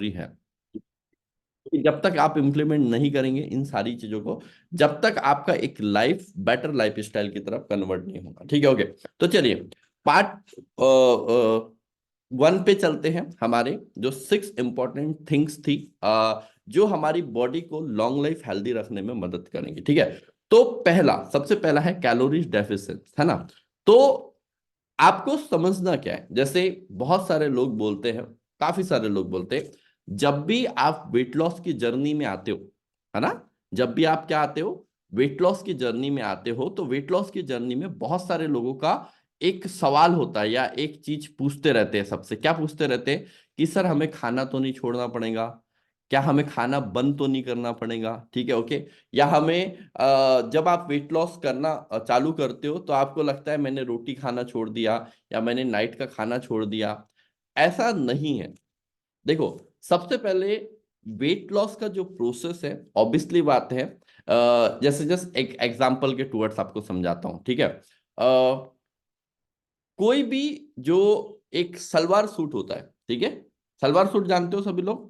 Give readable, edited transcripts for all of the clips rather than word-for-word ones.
है। कि जब तक आप इम्प्लीमेंट नहीं करेंगे इन सारी चीजों को, जब तक आपका एक लाइफ बेटर लाइफ स्टाइल की तरफ कन्वर्ट नहीं होगा। ठीक है, ओके। तो चलिए पार्ट 1 पे चलते हैं। हमारे जो 6 इंपॉर्टेंट थिंग्स थी जो हमारी बॉडी को लॉन्ग लाइफ हेल्दी रखने में मदद करेंगे। ठीक है, तो सबसे पहला है कैलोरीज डेफिशिएंट, है ना। तो आपको समझना क्या है, जैसे बहुत सारे लोग बोलते हैं, काफी सारे लोग बोलते हैं, जब भी आप वेट लॉस की जर्नी में आते हो, है ना, जब भी आप क्या आते हो, वेट लॉस की जर्नी में आते हो, तो वेट लॉस की जर्नी में बहुत सारे लोगों का एक सवाल होता है या एक चीज पूछते रहते हैं सबसे। क्या पूछते रहते हैं कि सर हमें खाना तो नहीं छोड़ना पड़ेगा, क्या हमें खाना बंद तो नहीं करना पड़ेगा, ठीक है, ओके। या हमें जब आप वेट लॉस करना चालू करते हो तो आपको लगता है मैंने रोटी खाना छोड़ दिया या मैंने नाइट का खाना छोड़ दिया। ऐसा नहीं है। देखो, सबसे पहले वेट लॉस का जो प्रोसेस है, ऑब्वियसली बात है, जैसे जस्ट एक एग्जांपल के टूवर्ड्स आपको समझाता हूं। ठीक है, कोई भी जो एक सलवार सूट होता है, ठीक है, सलवार सूट जानते हो सभी लोग,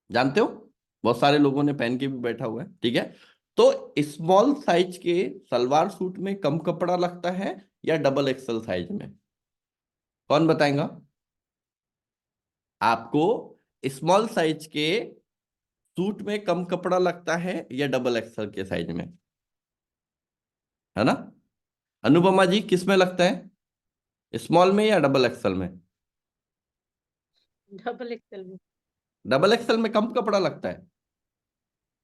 जानते हो, बहुत सारे लोगों ने पहन के भी बैठा हुआ है। ठीक है, तो स्मॉल साइज के सलवार सूट में कम कपड़ा लगता है या डबल एक्सल साइज में? कौन बताएगा आपको? स्मॉल साइज के सूट में कम कपड़ा लगता है या डबल एक्सल के साइज में? है ना, अनुपमा जी, किस में लगता है, स्मॉल में या डबल एक्सल में? डबल एक्सल में। डबल एक्सल में कम कपड़ा लगता है,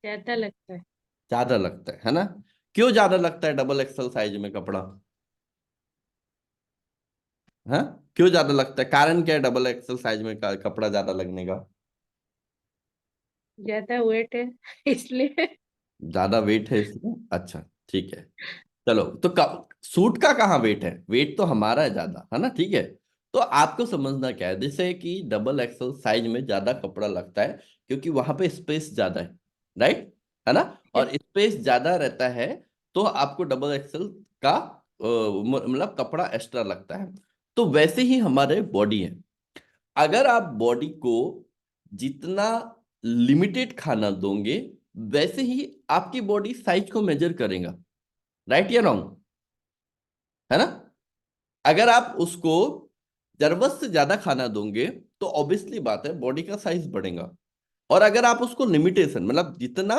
ज्यादा लगता है। ज्यादा लगता है ना? क्यों ज्यादा लगता है डबल एक्सल साइज में कपड़ा? हाँ, क्यों ज्यादा लगता है, कारण क्या है डबल एक्सल साइज में कपड़ा ज्यादा लगने का? ज्यादा वेट है इसलिए। ज्यादा वेट है इसमें, अच्छा, ठीक है। चलो, तो सूट का कहाँ वेट है, वेट तो हमारा है ज्यादा, है ना, ठीक है। तो आपको समझना क्या है, जैसे कि डबल एक्सल साइज में ज्यादा कपड़ा लगता है क्योंकि वहां पे स्पेस ज्यादा है, राइट, है ना, और स्पेस ज्यादा रहता है तो आपको डबल एक्सल का मतलब कपड़ा एक्स्ट्रा लगता है। तो वैसे ही हमारे बॉडी है, अगर आप बॉडी को जितना लिमिटेड खाना दोगे वैसे ही आपकी बॉडी साइज को मेजर करेगा, राइट या रॉन्ग, है ना। अगर आप उसको जरूरत से ज्यादा खाना दोगे तो ऑब्वियसली बात है बॉडी का साइज बढ़ेगा। और अगर आप उसको लिमिटेशन मतलब जितना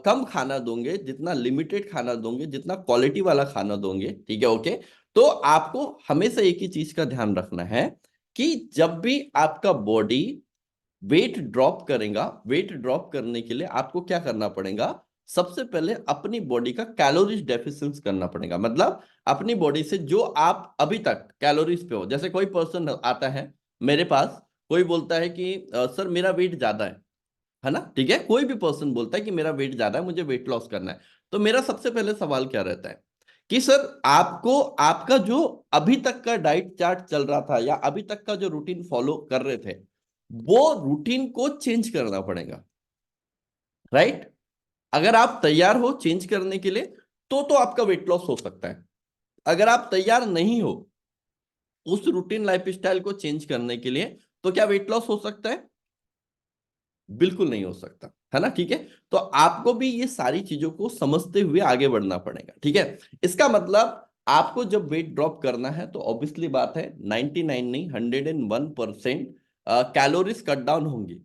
कम खाना दोगे, जितना लिमिटेड खाना दोगे, जितना क्वालिटी वाला खाना दोगे, ठीक है, ओके, तो आपको हमेशा एक ही चीज का ध्यान रखना है कि जब भी आपका बॉडी वेट ड्रॉप करेगा, वेट ड्रॉप करने के लिए आपको क्या करना पड़ेगा, सबसे पहले अपनी बॉडी का कैलोरीज डेफिशिएंस करना पड़ेगा। मतलब अपनी बॉडी से जो आप अभी तक कैलोरीज पे हो, जैसे कोई पर्सन आता है मेरे पास, कोई बोलता है कि सर मेरा वेट ज्यादा है ना, ठीक है, कोई भी पर्सन बोलता है कि मेरा वेट ज्यादा है, मुझे वेट लॉस करना है। तो मेरा सबसे पहले सवाल क्या रहता है कि सर आपको आपका जो अभी तक का डाइट चार्ट चल रहा था या अभी तक का जो रूटीन फॉलो कर रहे थे वो रूटीन को चेंज करना पड़ेगा, राइट। अगर आप तैयार हो चेंज करने के लिए तो आपका वेट लॉस हो सकता है। अगर आप तैयार नहीं हो उस रूटीन लाइफस्टाइल को चेंज करने के लिए तो क्या वेट लॉस हो सकता है? बिल्कुल नहीं हो सकता, है ना, ठीक है। तो आपको भी ये सारी चीजों को समझते हुए आगे बढ़ना पड़ेगा, ठीक है। इसका मतलब आपको जब वेट ड्रॉप करना है तो ऑब्वियसली बात है 99 नहीं 101% कैलोरीज कट डाउन होंगी।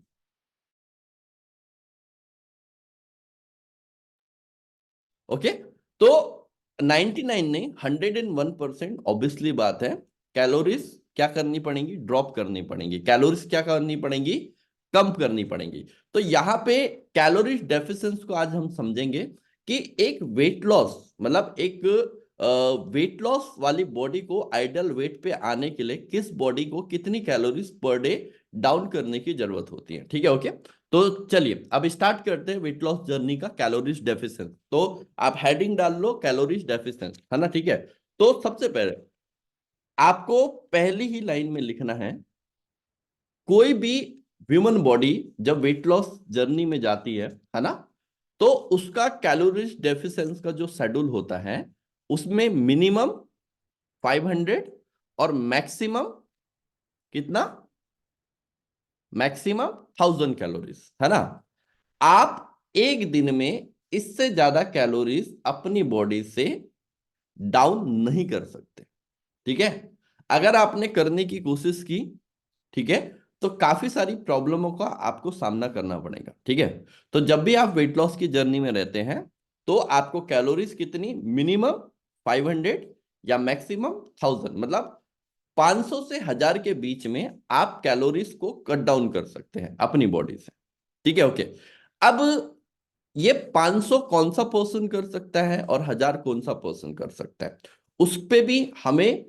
ओके, तो 99 नहीं 101% ऑब्वियसली बात है कैलोरीज क्या करनी पड़ेंगी, ड्रॉप करनी पड़ेंगी, कैलोरीज क्या करनी पड़ेंगी, कम करनी पड़ेंगी। तो यहां पे कैलोरीज डेफिशिएंसी को आज हम समझेंगे कि एक वेट लॉस मतलब एक वेट लॉस वाली बॉडी को आइडियल वेट पे आने के लिए किस बॉडी को कितनी कैलोरीज पर डे डाउन करने की जरूरत होती है, ठीक है, ओके। तो चलिए अब स्टार्ट करते हैं वेट लॉस जर्नी का कैलोरीज डेफिशिएंसी। तो आप हेडिंग डाल लो कैलोरीज डेफिशिएंसी, है ना, ठीक है। तो सबसे पहले आपको पहली ही लाइन में लिखना है, कोई भी ह्यूमन बॉडी जब वेट लॉस जर्नी में जाती है ना, तो उसका कैलोरीज डेफिशिएंसी का जो शेड्यूल होता है उसमें मिनिमम 500 और मैक्सिमम कितना मैक्सिमम 1000 कैलोरीज, है ना। आप एक दिन में इससे ज्यादा कैलोरीज अपनी बॉडी से डाउन नहीं कर सकते, ठीक है। अगर आपने करने की कोशिश की, ठीक है, तो काफी सारी प्रॉब्लमों का आपको सामना करना पड़ेगा, ठीक है। तो जब भी आप वेट लॉस की जर्नी में रहते हैं, तो आपको कैलोरीज कितनी, मिनिमम 500 या मैक्सिमम 1000, मतलब 500 से 1000 के बीच में आप कैलोरीज को कट डाउन कर सकते हैं अपनी बॉडी से, ठीक है, ओके। अब ये 500 कौन सा पर्सन कर सकता है और 1000 कौन सा पर्सन कर सकता है, उस पे भी हमें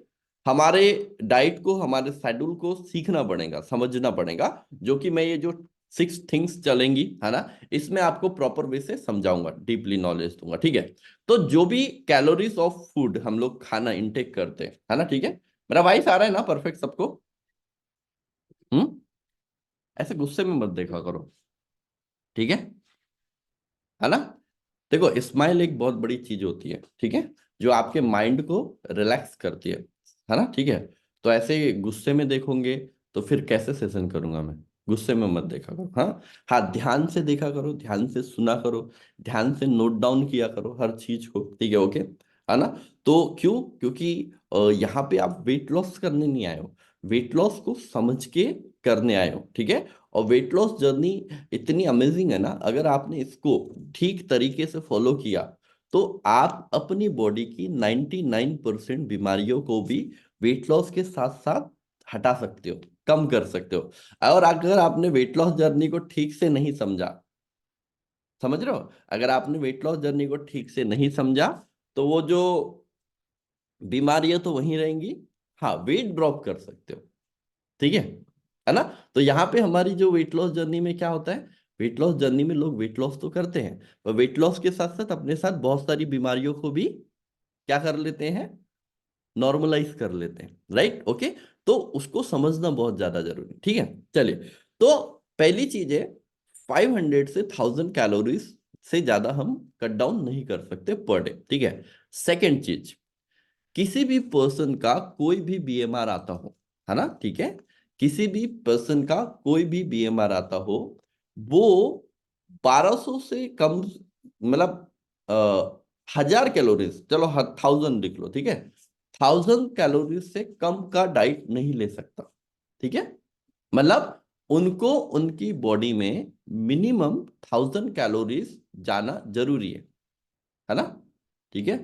हमारे डाइट को, हमारे शेड्यूल को सीखना पड़ेगा, समझना पड़ेगा, जो कि मैं ये जो 6 थिंग्स चलेंगी, है ना, इसमें आपको प्रॉपर वे से समझाऊंगा, डीपली नॉलेज दूंगा, ठीक है। तो जो भी कैलोरीज ऑफ फूड हम लोग खाना इंटेक करते हैं, है ना, ठीक है। मेरा वॉइस आ रहा है ना परफेक्ट सबको? हम्म। ऐसे गुस्से में मत देखा करो, ठीक है। है ना। देखो, स्माइल एक बहुत बड़ी चीज होती है, ठीक है, जो आपके माइंड को रिलैक्स करती है ना, ठीक है। तो ऐसे गुस्से में देखोगे तो फिर कैसे सेशन करूंगा मैं? गुस्से में मत देखा करो, हाँ। हाँ, ध्यान से देखा करो, ध्यान से सुना करो, ध्यान से नोट डाउन किया करो हर चीज को, ठीक है, ओके, है ना। तो क्यों? क्योंकि यहाँ पे आप वेट लॉस करने नहीं आए हो, वेट लॉस को समझ के करने आए हो, ठीक है। और वेट लॉस जर्नी इतनी अमेजिंग है ना, अगर आपने इसको ठीक तरीके से फॉलो किया, तो आप अपनी बॉडी की 99% बीमारियों को भी वेट लॉस के साथ साथ हटा सकते हो, कम कर सकते हो। और अगर आपने वेट लॉस जर्नी को ठीक से नहीं समझा, समझ रहे हो, अगर आपने वेट लॉस जर्नी को ठीक से नहीं समझा, तो वो जो बीमारियां तो वहीं रहेंगी, हाँ, वेट ड्रॉप कर सकते हो, ठीक है ना। तो यहाँ पे हमारी जो वेट लॉस जर्नी में क्या होता है, वेट लॉस जर्नी में लोग वेट लॉस तो करते हैं, पर वेट लॉस के साथ साथ अपने साथ बहुत सारी बीमारियों को भी क्या कर लेते हैं, नॉर्मलाइज कर लेते हैं, राइट, ओके। तो उसको समझना बहुत ज्यादा जरूरी, ठीक है। चलिए, तो पहली चीज है, 500 से 1000 कैलोरीज से ज्यादा हम कट डाउन नहीं कर सकते पर डे, ठीक है। सेकेंड चीज, किसी भी पर्सन का कोई भी बीएमआर आता हो, है ना, ठीक है, किसी भी पर्सन का कोई भी बीएमआर आता हो, वो 1200 से कम, मतलब 1000 कैलोरीज, चलो 1000 लिख लो, ठीक है, 1000 कैलोरीज से कम का डाइट नहीं ले सकता, ठीक है। मतलब उनको उनकी बॉडी में मिनिमम 1000 कैलोरीज जाना जरूरी है ना, ठीक है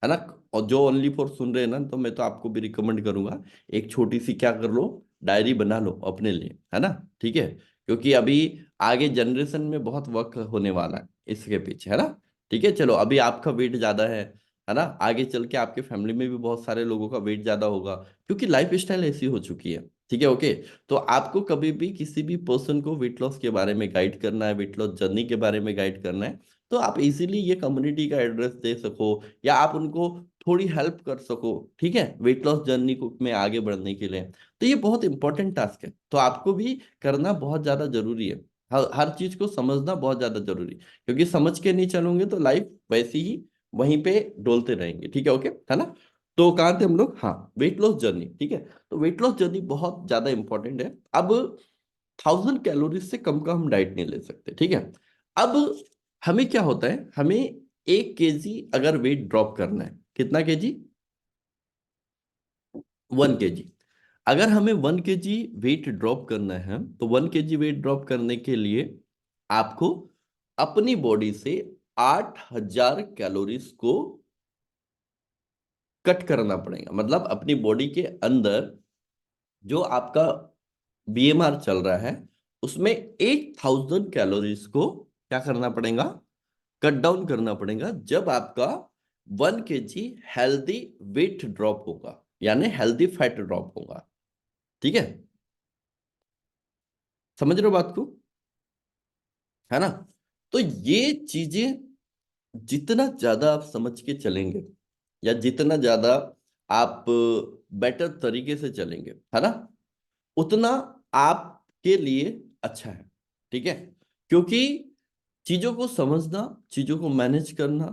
ना। और जो ओनली फॉर सुन रहे हैं ना, तो मैं तो आपको भी रिकमेंड करूंगा, एक छोटी सी क्या कर लो, डायरी बना लो अपने लिए, है ना, ठीक है। क्योंकि अभी आगे जनरेशन में बहुत वर्क होने वाला है इसके पीछे, है ना, ठीक है। चलो, अभी आपका वेट ज्यादा है ना, आगे चल के आपके फैमिली में भी बहुत सारे लोगों का वेट ज्यादा होगा, क्योंकि लाइफ स्टाइल ऐसी हो चुकी है, ठीक है, ओके। तो आपको कभी भी किसी भी पर्सन को वेट लॉस के बारे में गाइड करना है, वेट लॉस जर्नी के बारे में गाइड करना है, तो आप इजीली ये कम्युनिटी का एड्रेस दे सको, या आप उनको थोड़ी हेल्प कर सको, ठीक है, वेट लॉस जर्नी को में आगे बढ़ने के लिए। तो ये बहुत इंपॉर्टेंट टास्क है, तो आपको भी करना बहुत ज्यादा जरूरी है, हर चीज को समझना बहुत ज्यादा जरूरी है, क्योंकि समझ के नहीं चलोगे तो लाइफ वैसी ही वहीं पे डोलते रहेंगे, ठीक है, ओके, है ना। तो कहाँ थे हम लोग, हाँ, वेट लॉस जर्नी, ठीक है। तो वेट लॉस जर्नी बहुत ज्यादा इंपॉर्टेंट है। अब 1000 कैलोरीज से कम का हम डाइट नहीं ले सकते, ठीक है। अब हमें क्या होता है, हमें 1 केजी अगर वेट ड्रॉप करना है, कितना केजी, 1 केजी, अगर हमें 1 केजी वेट ड्रॉप करना है, तो 1 केजी वेट ड्रॉप करने के लिए आपको अपनी बॉडी से 8000 कैलोरीज को कट करना पड़ेगा, मतलब अपनी बॉडी के अंदर जो आपका बीएमआर चल रहा है, उसमें 8000 कैलोरीज को क्या करना पड़ेगा, कट डाउन करना पड़ेगा, जब आपका 1 केजी हेल्दी वेट ड्रॉप होगा, यानी हेल्दी फैट ड्रॉप होगा, ठीक है। समझ रहे हो बात को, है ना। तो ये चीजें जितना ज्यादा आप समझ के चलेंगे, या जितना ज्यादा आप बेटर तरीके से चलेंगे, है ना, उतना आपके लिए अच्छा है, ठीक है। क्योंकि चीजों को समझना, चीजों को मैनेज करना,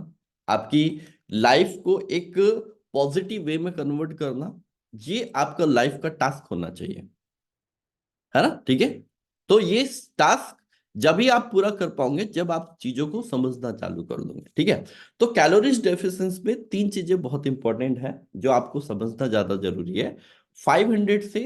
आपकी लाइफ को एक पॉजिटिव वे में कन्वर्ट करना, ये आपका लाइफ का टास्क होना चाहिए, है ना, ठीक है। तो ये टास्क जब ही आप पूरा कर पाओगे जब आप चीजों को समझना चालू कर दोगे, ठीक है। तो कैलोरीज डेफिशिएंसी में तीन चीजें बहुत इंपॉर्टेंट है जो आपको समझना ज्यादा जरूरी है। 500 से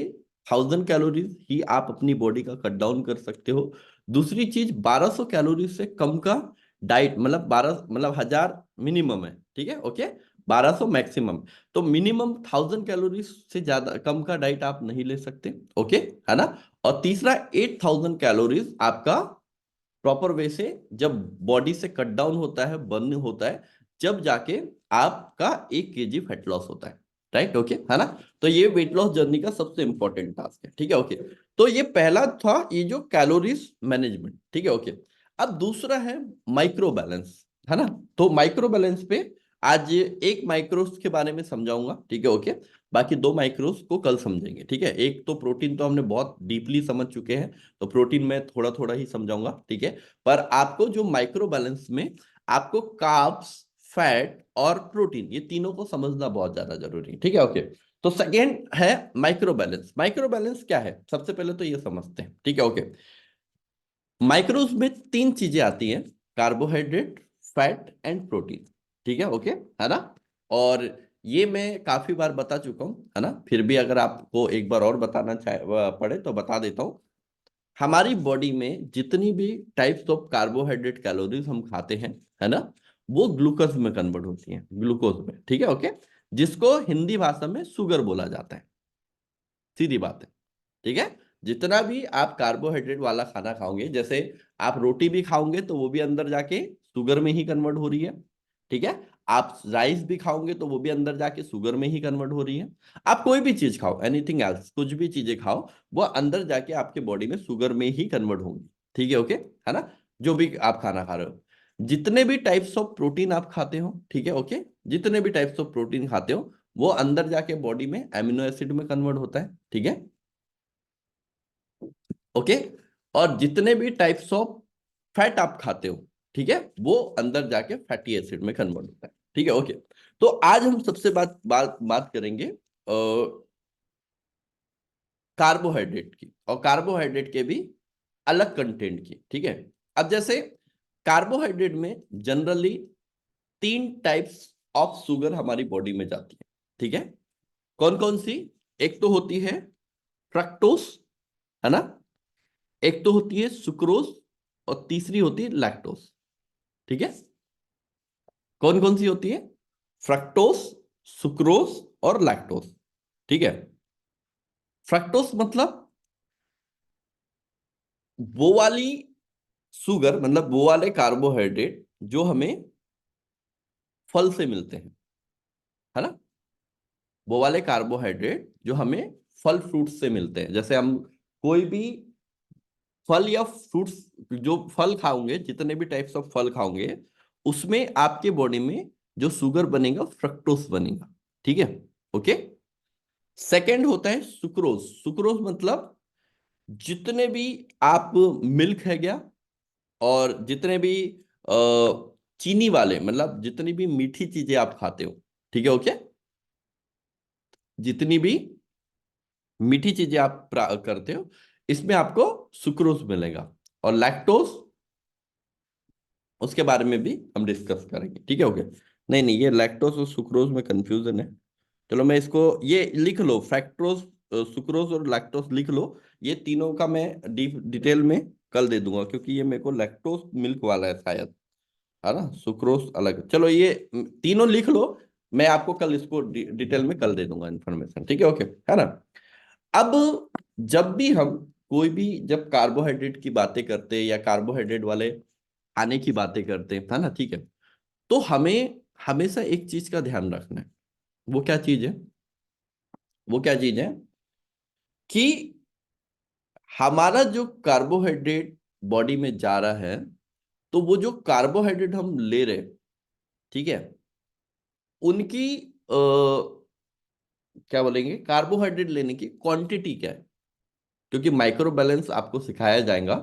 1000 कैलोरीज ही आप अपनी बॉडी का कट डाउन कर सकते हो। दूसरी चीज 1200 कैलोरीज से कम का डाइट, मतलब 12 मतलब 1000 मिनिमम है, ठीक है, ओके। 1200 मैक्सिमम। तो मिनिमम 1000 कैलोरीज से ज्यादा कम का डाइट आप नहीं ले सकते, ओके, है ना। और तीसरा 8000 कैलोरीज आपका प्रॉपर वे से जब बॉडी से कट डाउन होता है, बर्न होता है, जब जाके आपका 1 kg फैट लॉस होता है, राइट, ओके, है ना। तो ये वेट लॉस जर्नी का सबसे इंपॉर्टेंट टास्क है, ठीक है, ओके। तो ये पहला था, ये जो कैलोरीज मैनेजमेंट, ठीक है, ओके। अब दूसरा है माइक्रो बैलेंस, है ना। तो माइक्रो बैलेंस पे आज एक माइक्रोस के बारे में समझाऊंगा, ठीक है, ओके। बाकी दो माइक्रोस को कल समझेंगे, ठीक है। एक तो प्रोटीन तो हमने बहुत डीपली समझ चुके हैं, तो प्रोटीन में थोड़ा थोड़ा ही समझाऊंगा, ठीक है। पर आपको जो माइक्रो बैलेंस में आपको कार्ब्स, फैट और प्रोटीन, ये तीनों को समझना बहुत ज्यादा जरूरी है, ठीक है, ओके। तो सेकेंड है माइक्रो बैलेंस। माइक्रो बैलेंस क्या है, सबसे पहले तो ये समझते हैं, ठीक है, ओके। माइक्रोस में तीन चीजें आती हैं, कार्बोहाइड्रेट, फैट एंड प्रोटीन, ठीक है, ओके, है ना। और ये मैं काफी बार बता चुका हूं, है ना, फिर भी अगर आपको एक बार और बताना चाहे पड़े तो बता देता हूं। हमारी बॉडी में जितनी भी टाइप्स ऑफ कार्बोहाइड्रेट कैलोरीज हम खाते हैं, है ना, वो ग्लूकोज में कन्वर्ट होती हैं, ग्लूकोज में, ठीक है, ओके। जिसको हिंदी भाषा में शुगर बोला जाता है, सीधी बात है, ठीक है। जितना भी आप कार्बोहाइड्रेट वाला खाना खाओगे, जैसे आप रोटी भी खाओगे तो वो भी अंदर जाके शुगर में ही कन्वर्ट हो रही है, ठीक है। आप राइस भी खाओगे तो वो भी अंदर जाके शुगर में ही कन्वर्ट हो रही है। आप कोई भी चीज खाओ, एनीथिंग एल्स, कुछ भी चीजें खाओ, वो अंदर जाके आपके बॉडी में शुगर में ही कन्वर्ट होंगी, ठीक है, ओके, है ना। जो भी आप खाना खा रहे हो, जितने भी टाइप्स ऑफ प्रोटीन आप खाते हो, ठीक है, ओके, जितने भी टाइप्स ऑफ प्रोटीन खाते हो, वो अंदर जाके बॉडी में एमिनो एसिड में कन्वर्ट होता है, ठीक है, ओके। और जितने भी टाइप्स ऑफ फैट आप खाते हो, ठीक है, वो अंदर जाके फैटी एसिड में कन्वर्ट होता है, ठीक है, ओके। तो आज हम सबसे बात बात बात करेंगे कार्बोहाइड्रेट की, और कार्बोहाइड्रेट के भी अलग कंटेंट की, ठीक है। अब जैसे कार्बोहाइड्रेट में जनरली तीन टाइप्स ऑफ शुगर हमारी बॉडी में जाती है, ठीक है। कौन कौन सी? एक तो होती है फ्रक्टोस, है ना। एक तो होती है सुक्रोज, और तीसरी होती है लैक्टोस, ठीक है। कौन कौन सी होती है? फ्रक्टोस, सुक्रोज और लैक्टोस, ठीक है। फ्रक्टोस मतलब वो वाली शुगर, मतलब वो वाले कार्बोहाइड्रेट जो हमें फल से मिलते हैं, है ना। वो वाले कार्बोहाइड्रेट जो हमें फल फ्रूट से मिलते हैं, जैसे हम कोई भी फल या फ्रूट्स, जो फल खाओगे, जितने भी टाइप्स ऑफ फल खाओगे, उसमें आपके बॉडी में जो शुगर बनेगा फ्रक्टोस बनेगा, ठीक है, ओके। सेकंड होता है सुक्रोज। सुक्रोज मतलब जितने भी आप मिल्क है गया, और जितने भी अ, चीनी वाले, मतलब जितनी भी मीठी चीजें आप खाते हो, ठीक है, ओके, जितनी भी मीठी चीजें आप करते हो, इसमें आपको सुक्रोज मिलेगा। और लैक्टोज, उसके बारे में भी हम डिस्कस करेंगे, ठीक है, ओके। नहीं नहीं, ये लैक्टोज और सुक्रोज में कंफ्यूजन है। चलो मैं इसको, ये लिख लो, फैक्ट्रोज, सुक्रोज और लैक्टोज लिख लो। ये तीनों का मैं डीप डिटेल में कल दे दूंगा, क्योंकि ये मेरे को लैक्टोज मिल्क वाला है शायद, है ना। सुक्रोज अलग, चलो ये तीनों लिख लो। मैं आपको कल इसको डिटेल में कल दे दूंगा इन्फॉर्मेशन, ठीक है, ओके, है ना। अब जब भी हम कोई भी जब कार्बोहाइड्रेट की बातें करते हैं या कार्बोहाइड्रेट वाले खाने की बातें करते हैं, है ना, ठीक है, तो हमें हमेशा एक चीज का ध्यान रखना है। वो क्या चीज है? वो क्या चीज है कि हमारा जो कार्बोहाइड्रेट बॉडी में जा रहा है, तो वो जो कार्बोहाइड्रेट हम ले रहे हैं, ठीक है, उनकी क्या बोलेंगे, कार्बोहाइड्रेट लेने की क्वांटिटी क्या है। क्योंकि माइक्रो बैलेंस आपको सिखाया जाएगा,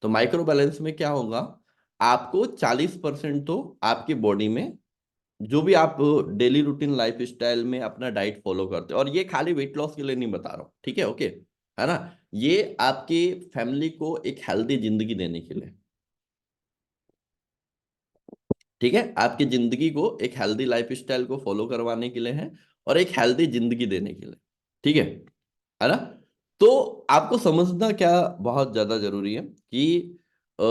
तो माइक्रो बैलेंस में क्या होगा, आपको 40% तो आपकी बॉडी में जो भी आप डेली रूटीन लाइफ स्टाइल में अपना डाइट फॉलो करते हो, और ये खाली वेट लॉस के लिए नहीं बता रहा हूँ, ठीक है, ओके, है ना। ये आपकी फैमिली को एक हेल्दी जिंदगी देने के लिए, ठीक है, आपकी जिंदगी को एक हेल्दी लाइफ स्टाइल को फॉलो करवाने के लिए है, और एक हेल्दी जिंदगी देने के लिए, ठीक है ना। तो आपको समझना क्या बहुत ज्यादा जरूरी है कि अ,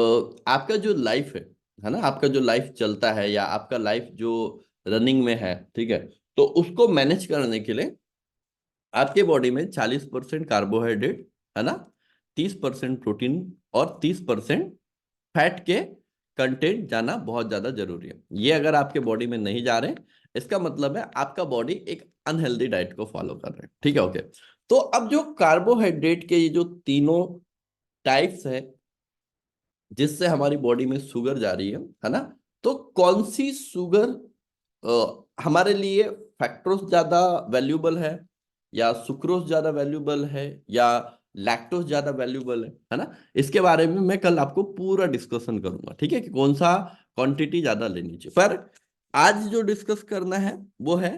आपका जो लाइफ है ना, आपका जो लाइफ चलता है या आपका लाइफ जो रनिंग में है, ठीक है, तो उसको मैनेज करने के लिए आपके बॉडी में 40% कार्बोहाइड्रेट, है ना, 30% प्रोटीन और 30% फैट के कंटेंट जाना बहुत ज्यादा जरूरी है। ये अगर आपके बॉडी में नहीं जा रहे, इसका मतलब है आपका बॉडी एक अनहेल्दी डाइट को फॉलो कर रहे हैं, ठीक है, ओके। तो अब जो कार्बोहाइड्रेट के ये जो तीनों टाइप्स है जिससे हमारी बॉडी में शुगर जा रही है ना, तो कौन सी शुगर हमारे लिए फैक्टोज ज्यादा वैल्यूबल या सुक्रोज ज्यादा वैल्यूबल या लैक्टोज ज्यादा वैल्यूबल है ना, इसके बारे में मैं कल आपको पूरा डिस्कशन करूंगा, ठीक है, कि कौन सा क्वांटिटी ज्यादा लेनी चाहिए। पर आज जो डिस्कस करना है वो है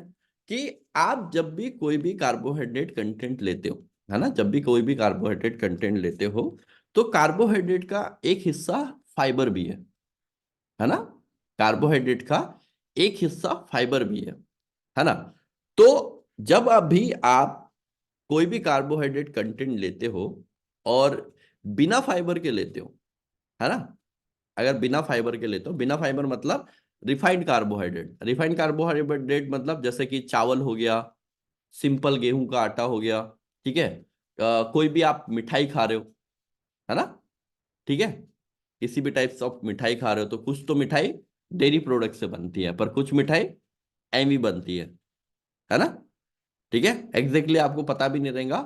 कि आप जब भी कोई भी कार्बोहाइड्रेट कंटेंट लेते हो, है ना, जब भी कोई भी कार्बोहाइड्रेट कंटेंट लेते हो, तो कार्बोहाइड्रेट का एक हिस्सा फाइबर भी है ना, कार्बोहाइड्रेट का एक हिस्सा फाइबर भी है ना। तो जब अभी आप कोई भी कार्बोहाइड्रेट कंटेंट लेते हो और बिना फाइबर के लेते हो, है ना, अगर बिना फाइबर के लेते हो, बिना फाइबर मतलब रिफाइंड कार्बोहाइड्रेट मतलब जैसे कि चावल हो गया, सिंपल गेहूं का आटा हो गया, ठीक है, कोई भी आप मिठाई खा रहे हो, है ना, ठीक है, किसी भी टाइप्स ऑफ मिठाई खा रहे हो, तो कुछ तो मिठाई डेयरी प्रोडक्ट से बनती है, पर कुछ मिठाई एवी बनती है ना, ठीक है, एग्जैक्टली आपको पता भी नहीं रहेगा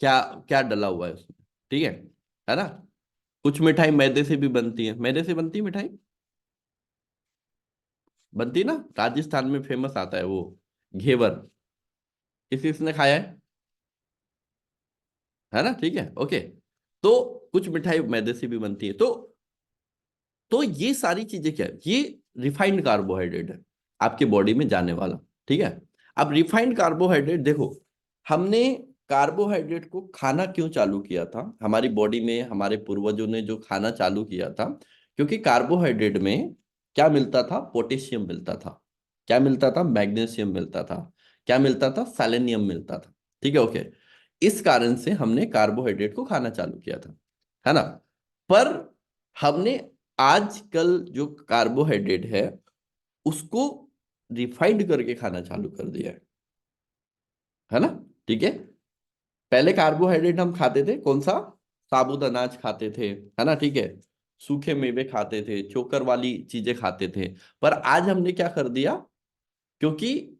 क्या क्या डला हुआ है उसमें, ठीक है ना। कुछ मिठाई मैदे से भी बनती है, मैदे से बनती है मिठाई, बनती ना, राजस्थान में फेमस आता है वो घेवर, किसी किसने खाया है ना, ठीक है, ओके। तो कुछ मिठाई मैदे से भी बनती है, तो ये सारी चीजें क्या है, ये रिफाइंड कार्बोहाइड्रेट है आपके बॉडी में जाने वाला, ठीक है। अब रिफाइंड कार्बोहाइड्रेट देखो, हमने कार्बोहाइड्रेट को खाना क्यों चालू किया था हमारी बॉडी में, हमारे पूर्वजों ने जो खाना चालू किया था, क्योंकि कार्बोहाइड्रेट में क्या मिलता था, पोटेशियम मिलता था, क्या मिलता था, मैग्नीशियम मिलता था, क्या मिलता था, सेलेनियम मिलता था, ठीक है, ओके। इस कारण से हमने कार्बोहाइड्रेट को खाना चालू किया था, है ना। पर हमने आजकल जो कार्बोहाइड्रेट है उसको रिफाइंड करके खाना चालू कर दिया है ना, ठीक है। पहले कार्बोहाइड्रेट हम खाते थे कौन सा, साबुत अनाज खाते थे, है ना, ठीक है, सूखे मेवे खाते थे, चोकर वाली चीजें खाते थे। पर आज हमने क्या कर दिया, क्योंकि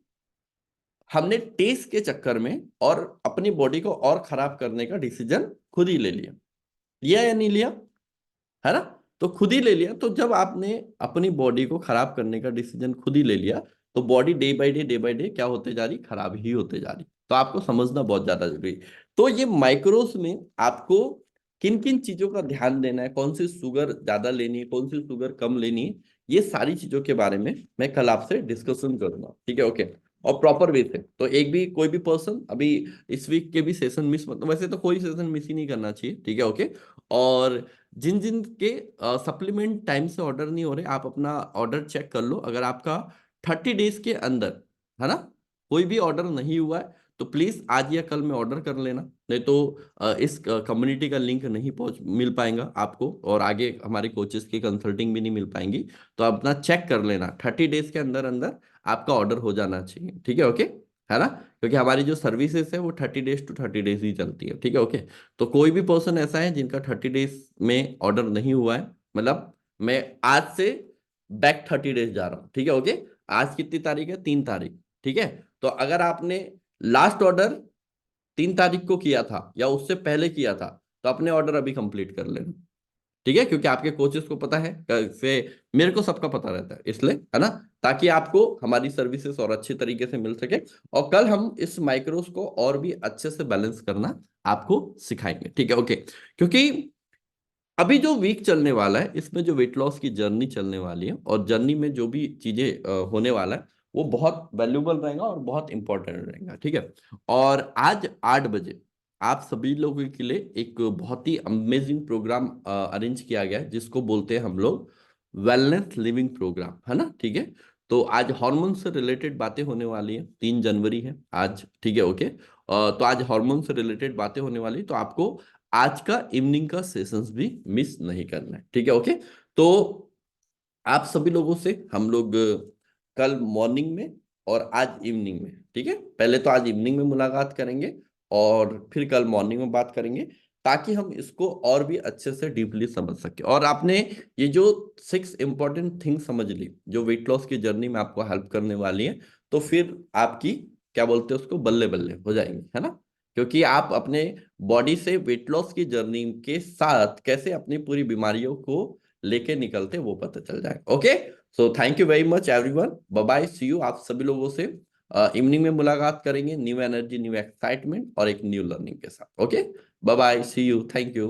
हमने टेस्ट के चक्कर में और अपनी बॉडी को और खराब करने का डिसीजन खुद ही ले लिया या नहीं लिया, है ना। तो खुद ही ले लिया, तो जब आपने अपनी बॉडी को खराब करने का डिसीजन खुद ही ले लिया, तो बॉडी डे बाय डे क्या होते जा रही, खराब ही होते जा रही। तो आपको समझना बहुत ज्यादा जरूरी है। तो ये माइक्रोस में आपको किन किन चीजों का ध्यान देना है, कौन सी शुगर ज्यादा लेनी है, कौन सी शुगर कम लेनी है, ये सारी चीजों के बारे में मैं कल आपसे डिस्कशन करूंगा, ठीक है, ओके। और प्रॉपर वे से, तो एक भी कोई भी पर्सन अभी इस वीक के भी सेशन मिस मतलब, वैसे तो कोई सेशन मिस ही नहीं करना चाहिए, ठीक है, ओके। और जिन जिन के सप्लीमेंट टाइम से ऑर्डर नहीं हो रहे, आप अपना ऑर्डर चेक कर लो, अगर आपका 30 डेज के अंदर, है ना, कोई भी ऑर्डर नहीं हुआ है, तो प्लीज आज या कल में ऑर्डर कर लेना, नहीं तो इस कम्युनिटी का लिंक नहीं पहुंच मिल पाएगा आपको, और आगे हमारे कोचेस की कंसल्टिंग भी नहीं मिल पाएंगी। तो अपना चेक कर लेना, 30 डेज के अंदर अंदर आपका ऑर्डर हो जाना चाहिए, ठीक है, ओके, है ना, क्योंकि हमारी जो सर्विसेज है वो 30 डेज टू 30 डेज ही चलती है, ठीक है, ओके। तो कोई भी पर्सन ऐसा है जिनका 30 डेज में ऑर्डर नहीं हुआ है, मतलब मैं आज से बैक 30 डेज जा रहा हूँ, ठीक है, ओके। आज कितनी तारीख है, 3 तारीख, ठीक है। तो अगर आपने लास्ट ऑर्डर 3 तारीख को किया था या उससे पहले किया था, तो अपने ऑर्डर अभी कंप्लीट कर लेना, ठीक है, क्योंकि आपके कोचेस को पता है से, मेरे को सबका पता रहता है, इसलिए, है ना, ताकि आपको हमारी सर्विसेज और अच्छे तरीके से मिल सके, और कल हम इस माइक्रोस को और भी अच्छे से बैलेंस करना आपको सिखाएंगे, ठीक है, ओके। क्योंकि अभी जो वीक चलने वाला है इसमें जो वेट लॉस की जर्नी चलने वाली है, और जर्नी में जो भी चीजें होने वाला है वो बहुत वैल्यूबल रहेगा और बहुत इंपॉर्टेंट रहेगा, ठीक है। और आज 8 बजे, आप सभी लोगों के लिए एक बहुत ही अमेजिंग प्रोग्राम अरेंज किया गया है, जिसको बोलते हैं हम लोग वेलनेस लिविंग प्रोग्राम, है ना, ठीक है। तो आज हार्मोन से रिलेटेड बातें होने वाली है, 3 जनवरी है आज, ठीक है, ओके। तो आज हार्मोन से रिलेटेड बातें होने वाली है, तो आपको आज का इवनिंग का सेशंस भी मिस नहीं करना है, ठीक है, ओके। तो आप सभी लोगों से हम लोग कल मॉर्निंग में और आज इवनिंग में, ठीक है, पहले तो आज इवनिंग में मुलाकात करेंगे और फिर कल मॉर्निंग में बात करेंगे, ताकि हम इसको और भी अच्छे से डीपली समझ सके। और आपने ये जो 6 इंपॉर्टेंट थिंग समझ ली, जो वेट लॉस की जर्नी में आपको हेल्प करने वाली है, तो फिर आपकी क्या बोलते हैं उसको, बल्ले बल्ले हो जाएंगे, है ना। क्योंकि आप अपने बॉडी से वेट लॉस की जर्नी के साथ कैसे अपनी पूरी बीमारियों को लेके निकलते वो पता चल जाएगा, okay. So thank you very much everyone, bye bye, see you. आप सभी लोगों से इवनिंग में मुलाकात करेंगे, न्यू एनर्जी, न्यू एक्साइटमेंट और एक न्यू लर्निंग के साथ, okay. Bye bye, see you, thank you.